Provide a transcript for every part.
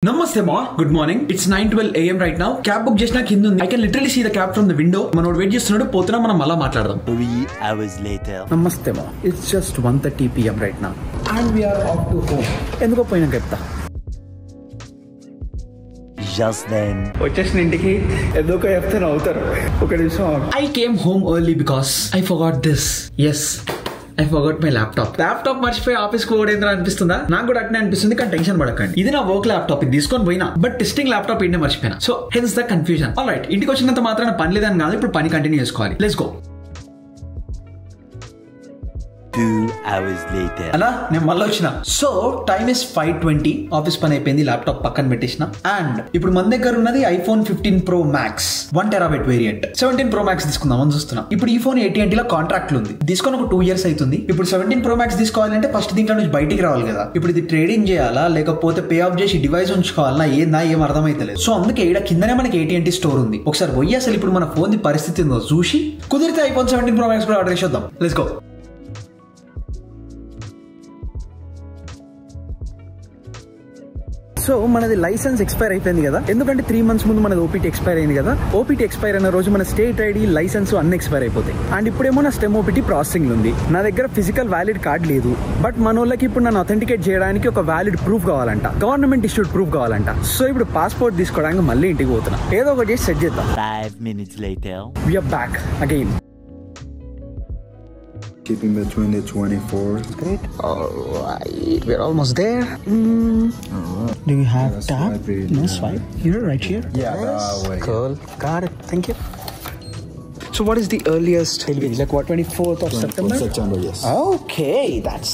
Namaste ma, good morning. It's 9:12 AM right now. Cab book చేసిన కింద ఉంది. I can literally see the cab from the window. మనోడు wait చేస్తున్నాడు. పోతున్నా మనం మళ్ళా మాట్లాడదాం. 3 hours later. Namaste ma. It's just 1:30 PM right now. And we are off to home. ఎందుకో పోయినా చెప్తా. Just then. వచ్చేసిన ఇంటికి ఎందుకో చెప్తే నవ్వుతారు. ఒక నిమిషం. I came home early because I forgot this. Yes. I forgot my laptop. Laptop మర్చిపోయి ఆఫీస్ కి పోవడం అనిపిస్తుందా? నాకు కూడా అట్నే అనిపిస్తుంది, కానీ టెన్షన్ పడకండి. ఇది నా వర్క్ ల్యాప్టాప్, ఇది తీసుకొని పోయినా, బట్ టెస్టింగ్ ల్యాప్టాప్ ఏంటో మర్చిపోయినా. So hence the confusion. Alright, ఇంటికి వచ్చినంత మాత్రాన పని లేదని కాదు, ఇప్పుడు పని కంటిన్యూ చేసుకోవాలి. Let's go. 2 hours later. అలా నేను మళ్ళీ వచ్చిన. So time is 5:20. ఆఫీస్ పని అయిపోయింది, ల్యాప్టాప్ పక్కన పెట్టేసిన. అండ్ ఇప్పుడు మన దగ్గర ఉన్నది iPhone 15 Pro Max 1TB variant. 17 Pro Max తీసుకుందామని చూస్తున్నా. ఇప్పుడు ఈ ఫోన్ AT&T లో కాంట్రాక్ట్ ఉంది, తీసుకొని ఒక 2 years అవుతుంది. ఇప్పుడు 17 Pro Max తీసుకోవాలంటే ఫస్ట్ దీంట్లో నుంచి బయటికి రావాలి కదా. ఇప్పుడు ఇది ట్రేడింగ్ చేయాలా లేకపోతే పే ఆఫ్ చేసి డివైస్ ఉంచుకోవాలా, ఏం అర్థమైతలేదు. సో అందుకే ఇక్కడ కిందనే మనకి AT&T స్టోర్ ఉంది. ఒకసారి పోయి అసలు ఇప్పుడు మన ఫోన్ ది పరిస్థితి ఉందో చూసి కుదిరితే iPhone 17 Pro Max కూడా ఆర్డర్ చేద్దాం. Let's go. సో మనది లైసెన్స్ ఎక్స్పైర్ అయిపోయింది కదా, ఎందుకంటే 3 months ముందు మనది OPT ఎక్స్పైర్ అయింది కదా. OPT ఎక్స్పైర్ అయిన రోజు మన స్టేట్ ఐడి లైసెన్స్ అన్ని ఎక్స్పైర్ అయిపోతాయి. అండ్ ఇప్పుడేమో నా STEM OPT ప్రాసెసింగ్ ఉంది. నా దగ్గర ఫిజికల్ వ్యాలిడ్ కార్డ్ లేదు, బట్ మన వాళ్ళకి ఇప్పుడు నన్ను అథెంటికేట్ చేయడానికి ఒక వ్యాలిడ్ ప్రూఫ్ కావాలంట, గవర్నమెంట్ ఇష్యూడ్ ప్రూఫ్ కావాలంట. సో ఇప్పుడు పాస్పోర్ట్ తీసుకోవడానికి మళ్ళీ ఇంటికి పోతున్నా. ఏదో ఒకటి చేసి సెట్ చేద్దాం. 5 minutes later. We are back again. Keeping between the 24. Great. Alright, we're almost there. Do you have tap? No swipe? Here, right here? Yeah, way. Cool. Got it. Thank you. So what is the earliest delivery? Like what, 24th of September? September, yes. Okay, that's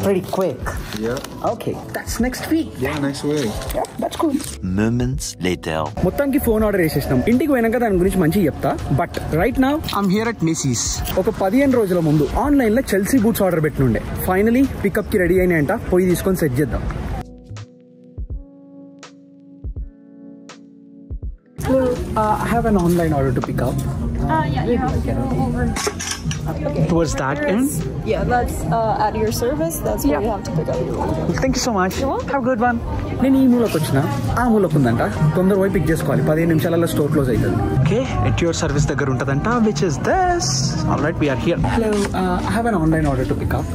pretty quick. Yeah. Okay, that's next week. Yeah, next week. Yeah, that's cool. Moments later. మొత్తానికి phone order చేసేసినాం. ఇంటికి పోయినాక దాని గురించి మంచిగా చెప్తా. But right now I'm here at Macy's. ఒక 15 రోజుల ముందు ఆన్లైన్ లో చెల్సీ బూట్స్ ఆర్డర్ పెట్టినుండే. ఫైనలీ పికప్ కి రెడీ అయినాయంట, పోయి తీసుకొని సెట్ చేద్దాం. I have an online order to pick up. Yeah, you have to go over. Okay. Towards that end? Yeah, that's at your service. That's where you have to pick up your order. Thank you so much. You're welcome. Have a good one. నేను ఈ మూలకు వచ్చిన, ఆ మూలకు ఉందంట. తొందర పోయి pick చేసుకోవాలి, 15 నిమిషాలలో స్టోర్ క్లోజ్ అవుతుంది. ఓకే, ఎట్ యువర్ సర్వీస్ దగ్గర ఉంటుందంట, which is this. Alright, we're here. Hello, I have an online order to pick up.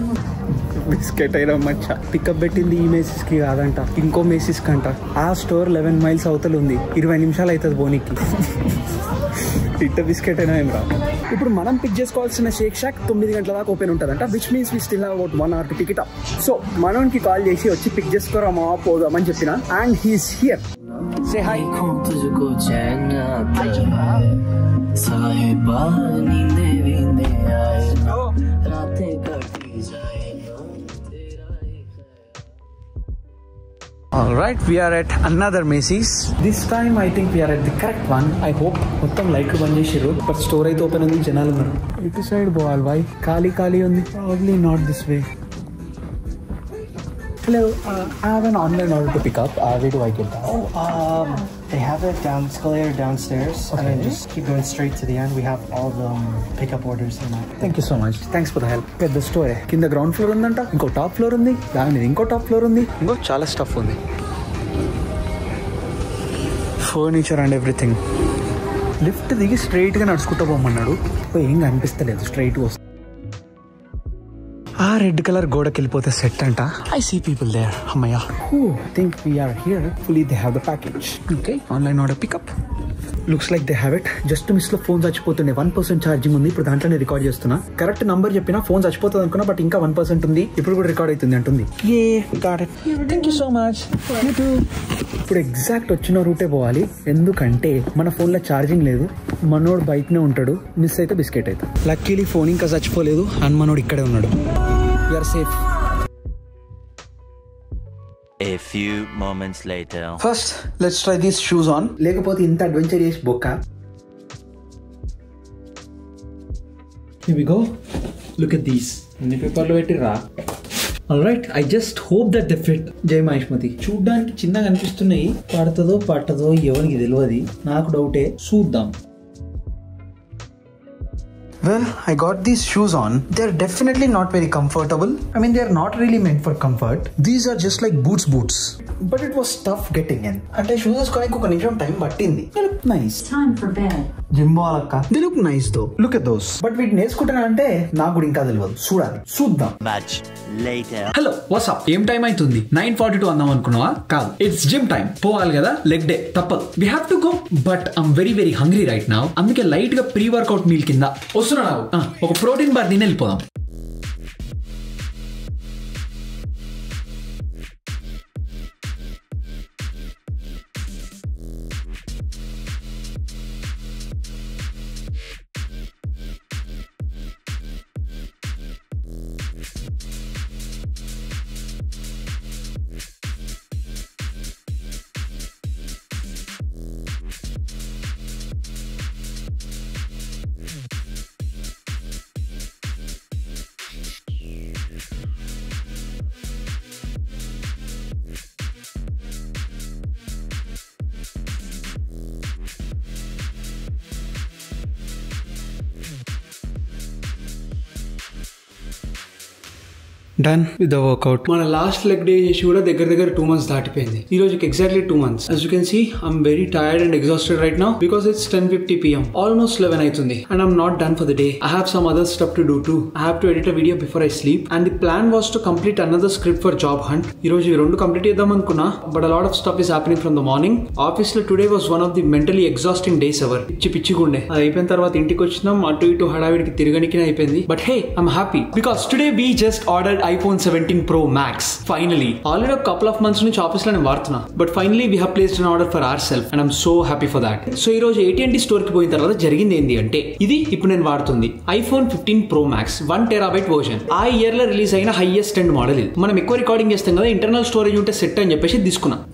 Biscuit అయినా మచ్చ. పికప్ పెట్టింది ఈ మేసిస్కి కాదంట, ఇంకో మేసిస్కి అంట. ఆ స్టోర్ 11 miles అవతల ఉంది, 20 నిమిషాలు అవుతుంది బోనికి. ఇట్ట బిస్కెట్ అయినా ఏం రా. ఇప్పుడు మనం పిక్ చేసుకోవాల్సిన షేక్ షాక్ 9 గంటల దాకా ఓపెన్ ఉంటుందంట, which means we still have about 1 hour to pick it up. So మనోనికి కాల్ చేసి వచ్చి పిక్ చేసుకోరామా పోదామని చెప్పిన, and he's here. Say hi. Alright, we are at another Macy's. This time I think we are at the correct one. I hope. మొత్తం లైట్లు బంద్ చేసిర్రు, but store అయితే ఓపెన్ ఉంది, జనాలు ఉన్నారు. ఇటు సైడ్ పోవాలి బాయ్, ఖాళీ ఉంది. Probably not this way. Hello, I have an online order to pick up. Where do I get that? They have it down escalator downstairs, Okay. and then just keep going straight to the end. We have all the pickup orders in that. Thank you so much. Thanks for the help. పెద్ద store, కింద ground floor ఉందంట, ఇంకో top floor ఉంది, దాని మీద ఇంకో top floor ఉంది, ఇంకో చాలా స్టఫ్ ఉంది. Furniture and everything. లిఫ్ట్ దిగి స్ట్రైట్ గా నడుచుకుంటూ పోమన్నాడు, ఏం కనిపిస్తలేదు, స్ట్రైట్ వస్తుంది. ఆ రెడ్ కలర్ గోడకి వెళ్ళిపోతే సెట్ అంట. I see people there. అమ్మయ్య, think we're here. Fully they have the package. Okay, online order pickup. Looks like they have it. Just miss లో ఫోన్ చచ్చిపోతుండే, 1% ఛార్జింగ్ ఉంది. ఇప్పుడు దాంట్లోనే రికార్డ్ చేస్తున్నా. కరెక్ట్ నంబర్ చెప్పినా ఫోన్ చచ్చిపోతుంది అనుకున్నా, బట్ ఇంకా 1% ఉంది. ఇప్పుడు కూడా రికార్డ్ అవుతుంది అంటుంది. Ah got it. Thank you so much. You too. ఇప్పుడు ఎగ్జాక్ట్ వచ్చిన రూటే పోవాలి, ఎందుకంటే మన ఫోన్ లో ఛార్జింగ్ లేదు. మనోడు బయటనే ఉంటాడు, మిస్ అయితే బిస్కెట్ అవుతాడు. లక్కీలీ ఫోన్ ఇంకా చచ్చిపోలేదు, అండ్ మనోడు ఇక్కడే ఉన్నాడు. We are safe. A few moments later. First, let's try these shoes on. లేకపోతే ఇంత అడ్వెంచర్ చేసి బొక్క. Here we go. Look at these. ఎన్ని పేపర్లు పెట్టిరా. Alright, I just hope that they fit. జై మహేష్మతి. చూడ్డానికి చిన్నగా అనిపిస్తున్నాయి, పట్టదో ఎవరికి తెలియదు, నాకు డౌటే. చూద్దాం. Well, I got these shoes on. They're definitely not very comfortable. I mean, they're not really meant for comfort. These are just like boots. But it was tough getting in. And I shoes కొనడానికి ఒక నిమిషం time పట్టింది. They look nice. Time for bed. Gym అక్క. They look nice though. Look at those. But వీటిని వేసుకుంటానంటే నాకు కూడా ఇంకా తెలియదు. చూద్దాం. Much later. హలో వాట్సాప్ ఏం టైం అవుతుంది 9:42 అందాం అనుకున్నావా కాదు ఇట్స్ జిమ్ టైం పోవాలి కదా లెగ్ డే తప్పదు we have to go but I'm very very hungry right now అందుకే లైట్ గా ప్రీ వర్కౌట్ మీల్ కింద వస్తున్నావు ఒక ప్రోటీన్ బార్ తిని వెళ్ళిపోదాం డన్ విత్ ద వర్కౌట్ మన లాస్ట్ లెగ్ డే చేసి కూడా దగ్గర 2 months దాటిపోయింది ఈ రోజుకి exactly 2 months as you can see I'm very tired and exhausted right now because it's 10:50 PM almost 11 అవుతుంది and I'm not done for the day I have some other stuff to do too I have to edit a video before I sleep and the plan was to complete another script for job hunt ఈ రోజు ఈ రెండు complete చేద్దాం అనుకున్నా but a lot of stuff is happening from the morning office లో today was one of the mentally exhausting days ever పిచ్చిగుండే అది అయిపోయిన తర్వాత ఇంటికి వచ్చినాం అటు ఇటు హడావిడికి తిరగనికినే అయిపోయింది but hey I'm happy because today we just ordered iPhone 17 Pro Max. Finally, already a couple of months నుంచి ఆఫీస్ లో నేను వాడుతున్నా but finally we have placed an order for our self and I'm so happy for that so ఈ రోజు AT&T store కి పోయిన తర్వాత జరిగింది ఏంటి అంటే ఇది ఇప్పుడు నేను వాడుతుంది iPhone 15 Pro Max 1TB version ఆ ఇయర్ లో రిలీజ్ అయిన హైయెస్ట్ ఎండ్ మోడల్ ఇది మనం ఎక్కువ రికార్డింగ్ చేస్తాం కదా ఇంటర్నల్ స్టోరేజ్ ఉంటే సెట్ అని చెప్పేసి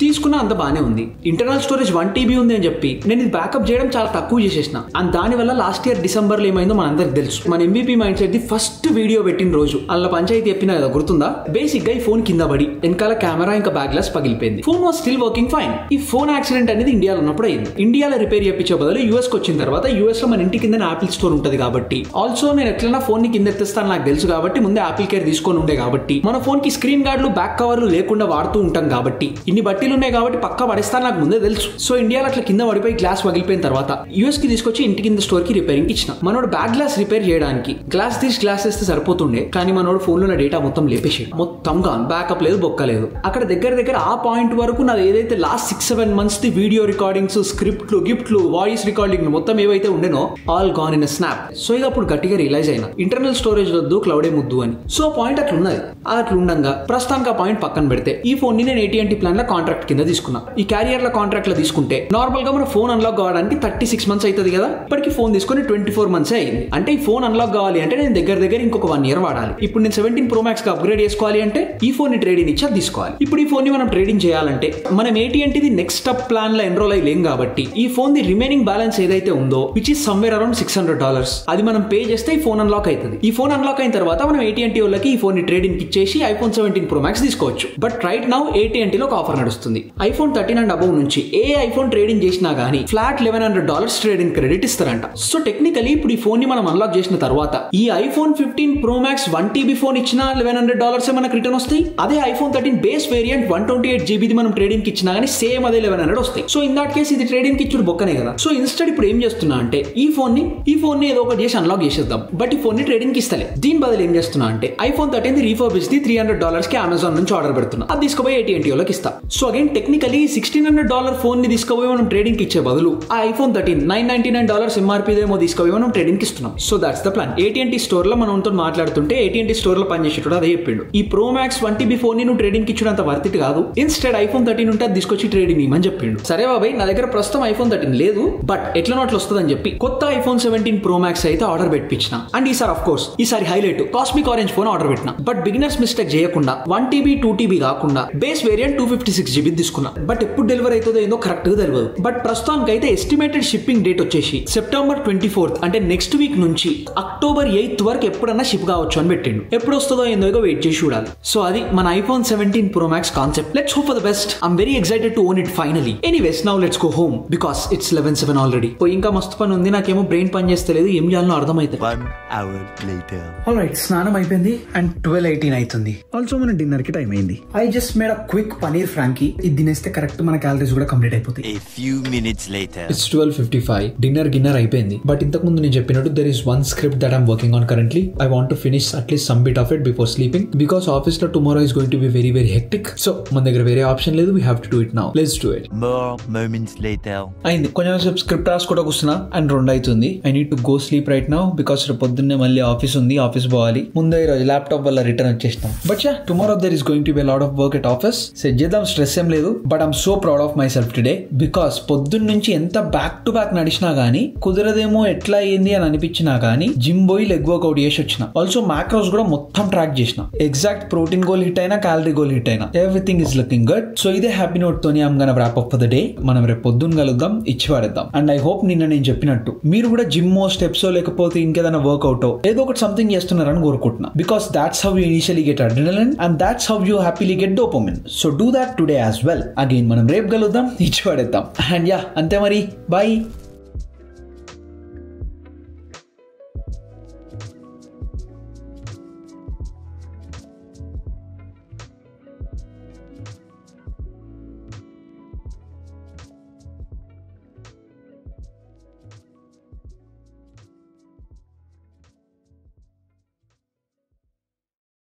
తీసుకున్నా అంత బానే ఉంది ఇంటర్నల్ స్టోరేజ్ 1 TB ఉంది అని చెప్పి నేను ఇది బ్యాకప్ చేయడం చాలా తక్కువ చేసేసిన అండ్ దాని వల్ల లాస్ట్ ఇయర్ డిసెంబర్ లో ఏమైందో మనందరికి తెలుసు మన MVP mind set the first video పెట్టిన రోజు అలా పంచాయతీ చెప్పిన కదా గుర్తుందా బేసిక్ గా ఈ ఫోన్ కింద పడి వెనకాల కెమెరా ఇంకా బ్యాక్ గ్లాస్ పగిలిపోయింది phone was still working fine ఈ ఫోన్ యాక్సిడెంట్ అనేది ఇండియాలో ఉన్నప్పుడు అయింది ఇండియాలో రిపేర్ చేయించే బదులు యూఎస్ కి వచ్చిన తర్వాత యూఎస్ లో మన ఇంటి కింద యాపిల్ స్టోర్ ఉంటది కాబట్టి ఆల్సో నేను ఎట్లన్నా ఫోన్ ని కింద ఎత్తేస్తాను నాకు తెలుసు కాబట్టి ముందే యాపిల్ కేర్ తీసుకొని ఉండే కాబట్టి మన ఫోన్ కి స్క్రీన్ గార్డులు బ్యాక్ కవర్లు లేకుండా వాడుతూ ఉంటాం కాబట్టి ఇన్ని బట్టీలు ఉన్నాయి కాబట్టి పక్కా పడేస్తాను నాకు ముందే తెలుసు సో ఇండియాలో అట్లా కింద పడిపోయి గ్లాస్ పగిలిపోయిన తర్వాత యూఎస్ కి తీసుకొచ్చి ఇంటి కింద స్టోర్ కి రిపేరింగ్ ఇచ్చిన మనోడు బ్యాక్ గ్లాస్ రిపేర్ చేయడానికి గ్లాస్ తీసి గ్లాస్ వేస్తే సరిపోతుండే కానీ మనోడు ఫోన్ లో డేటా మొత్తం లేపేసి మొత్తం గాన్ బ్యాకప్ లేదు బొక్క లేదు అక్కడ దగ్గర ఆ పాయింట్ వరకు నాది ఏదైతే last 6-7 months the video recordings స్క్రిప్ట్లు గిఫ్ట్లు వాయిస్ రికార్డింగ్ మొత్తం ఏవైతే ఉండేనో all gone in snap so ఇది అప్పుడు గట్టిగా రియలైజ్ అయినా ఇంటర్నల్ స్టోరేజ్ వద్దు క్లౌడే ముద్దు అని సో పాయింట్ అట్లా ఉన్నది అట్లా ఉండగా ప్రస్తుతానికి ఆ పాయింట్ పక్కన పెడితే ఈ ఫోన్ ని నేను AT&T ప్లాన్ లో కాంట్రాక్ట్ కింద తీసుకున్నా ఈ క్యారియర్ లో కాంట్రాక్ట్ లో తీసుకుంటే నార్మల్ గా మన ఫోన్ అన్లాక్ కావడానికి 36 months అవుతుంది కదా ఇప్పటికి ఫోన్ తీసుకొని 24 months అయింది అంటే ఈ ఫోన్ అన్లాక్ కావాలి అంటే నేను దగ్గర ఇంకొక 1 year వాడాలి ఇప్పుడు నేను 17 Pro Max కి అప్గ్రేడ్ చేసుకోవాలి అంటే ఈ ఫోన్ ని ట్రేడింగ్ ఇచ్చి తీసుకోవాలి ఇప్పుడు ఈ ఫోన్ ని మనం ట్రేడింగ్ చేయాలంటే మనం AT&T the next up plan లో ఎన్రోల్ అయ్యి లేం కాబట్టి ఈ ఫోన్ ది రిమైనింగ్ బ్యాలెన్స్ ఏదైతే ఉందో విచ్ ఇస్ సమ్వేర్ అరౌండ్ $600 అది మనం పే చేస్తే ఈ ఫోన్ అన్లాక్ అవుతుంది ఈ ఫోన్ అన్లాక్ అయిన తర్వాత మనం AT&T వాళ్ళకి ఈ ఫోన్ ని ట్రేడింగ్ ఇచ్చేసి iPhone 17 Pro Max తీసుకోవచ్చు బట్ రైట్ నౌ AT&T లో ఒక ఆఫర్ నడుస్తుంది iPhone 13 అండ్ అబౌవ్ నుంచి ఏ ఐఫోన్ ట్రేడింగ్ చేసినా గానీ ఫ్లాట్ $1100 ట్రేడింగ్ క్రెడిట్ ఇస్తారంట సో టెక్నికలీ ఇప్పుడు ఈ ఫోన్ ని మనం అన్లాక్ చేసిన తర్వాత ఈ iPhone 15 Pro Max 1 TB phone ఇచ్చినా $1100 మనకు రిటర్న్ వస్తాయి అదే iPhone 13 base variant 128 GB the మనం ట్రేడింగ్ కి ఇచ్చినా గానీ సేమ్ అదే 1100 వస్తాయి సో ఇన్ దట్ కేస్ ఇది ట్రేడింగ్ కి ఇచ్చుడు బొక్కనే కదా సో ఇన్స్టెడ్ ఇప్పుడు ఏం చేస్తున్నా అంటే ఈ ఫోన్ ని ఏదో ఒకటి చేసి అన్లాక్ చేసేద్దాం బట్ ఈ ఫోన్ ని ట్రేడింగ్ కి ఇస్తలే దీని బదులు ఏం చేస్తున్నా అంటే iPhone 13 ది రీఫర్బిష్ ది $300 కి అమెజాన్ నుంచి ఆర్డర్ పెడుతున్నా అది తీసుకుపోయి AT&T వాళ్ళకి ఇస్తా సో అగైన్ టెక్నికలీ $1600 ఫోన్ ని తీసుకుపోయి మనం ట్రేడింగ్ కి ఇచ్చే బదులు ఆ iPhone 13 $999 MRP దేమో తీసుకుపోయి మనం ట్రేడింగ్ కి ఇస్తున్నాం so that's the plan AT&T store లో మనతో మాట్లాడుతుంటే AT&T స్టోర్ లో పనిచేసేటోడు అదే చెప్పిండు ఈ Pro Max 1 TB ఫోన్ ని నువ్వు ట్రేడింగ్ కి ఇచ్చినంత వర్త్ ఇట్ కాదు ఇన్స్టెడ్ iPhone 13 ఉంటే అది తీసుకొచ్చి ట్రేడింగ్ ఇవ్వమని చెప్పిండు సరే బాబాయ్ నా దగ్గర ప్రస్తుతం iPhone 13 లేదు బట్ ఎట్లా నోట్లు వస్తుందని చెప్పి కొత్త iPhone 17 Pro Max అయితే ఆర్డర్ పెట్టించిన అండ్ ఈసారి ఆఫ్ కోర్స్ ఈసారి highlight cosmic orange phone order పెట్టిన బట్ బిగినర్స్ మిస్టేక్ చేయకుండా 1 TB 2 TB కాకుండా బేస్ వేరియంట్ 256 GB తీసుకున్నా బట్ ఎప్పుడు డెలివరీ అవుతుందో ఏందో కరెక్ట్ గా తెలియదు బట్ ప్రస్తుతానికి అయితే ఎస్టిమేటెడ్ షిప్పింగ్ డేట్ వచ్చేసి September 24th అంటే నెక్స్ట్ వీక్ నుంచి October 8th వరకు ఎప్పుడన్నా షిప్ కావచ్చు అని పెట్టిండు ఎప్పుడు వస్తుందో ఏందో తప్పదుగా వెయిట్ చేసి చూడాలి. సో అది మన iPhone 17 Pro Max concept. Let's hope for the best. I'm very excited to own it finally. Anyways now let's go home because it's 11:07 already. ఇంకా మస్తు పని ఉంది, నాకేమో బ్రెయిన్ పని చేస్తలేదు, ఏం చేయాలో అర్థమైతే. 1 hour later. ఆల్రైట్, స్నానం అయిపోయింది అండ్ 12:18 అవుతుంది. ఆల్సో మన డిన్నర్ కి టైం అయింది. I just made a quick paneer Frankie. ఇది తినేస్తే కరెక్ట్ మన క్యాలరీస్ కూడా కంప్లీట్ అయిపోతాయి. A few minutes later. It's 12:55. Dinner అయిపోయింది. బట్ ఇంతకు ముందు నేను చెప్పినట్టు there is one script that I'm working on currently. I want to finish at least some bit of it before sleeping because office లో tomorrow is going to be very very hectic. So మన దగ్గర వేరే option లేదు. We have to do it now. Let's do it. More moments later. అయింది. కొంచెం సేపు script రాసుకోవడం కూర్చున్నా అండ్ 2 అవుతుంది. I need to go sleep right now because రేపు పొద్దున్నే మళ్ళీ ఆఫీస్ ఉంది, ఆఫీస్ పోవాలి. ముందే ఈ రోజు ల్యాప్టాప్ వల్ల రిటర్న్ వచ్చేసినాం. But yeah, tomorrow there is going to be a lot of work at office. Set చేద్దాం, స్ట్రెస్ ఏం లేదు. But I'm so proud of my self today because పొద్దున్న నుంచి ఎంత బ్యాక్ టు బ్యాక్ నడిచినా గానీ కుదరదేమో ఎట్లా అయ్యింది అని అనిపించినా గానీ జిమ్ పోయి లెగ్ వర్క్అవుట్ చేసి వచ్చిన. ఆల్సో మ్యాక్రోస్ కూడా మొత్తం ట్రాక్ చేసిన. ఎగ్జాక్ట్ ప్రోటీన్ గోల్ హిట్ అయినా, క్యాలరీ గోల్ హిట్ అయినా, everything is looking good. So ఇదే హ్యాపీ నోట్ తోని I'm gonna wrap up for the day. మనం రేపు పొద్దున్న కలుద్దాం, ఇచ్చి వాడేద్దాం. అండ్ ఐ హోప్ నిన్న నేను చెప్పినట్టు మీరు కూడా జిమ్మో, స్టెప్సో లేకపోతే ఇంకేదైనా వర్క్అవుట్ ఏదో ఒకటి సంథింగ్ చేస్తున్నారని కోరుకుంటున్నా. Because that's how you initially get adrenaline and that's how you happily get dopamine. So do that today as well. Again మనం రేపు కలుద్దాం, ఇచ్చి పడేద్దాం. అండ్ యా, అంతే మరి, బాయ్.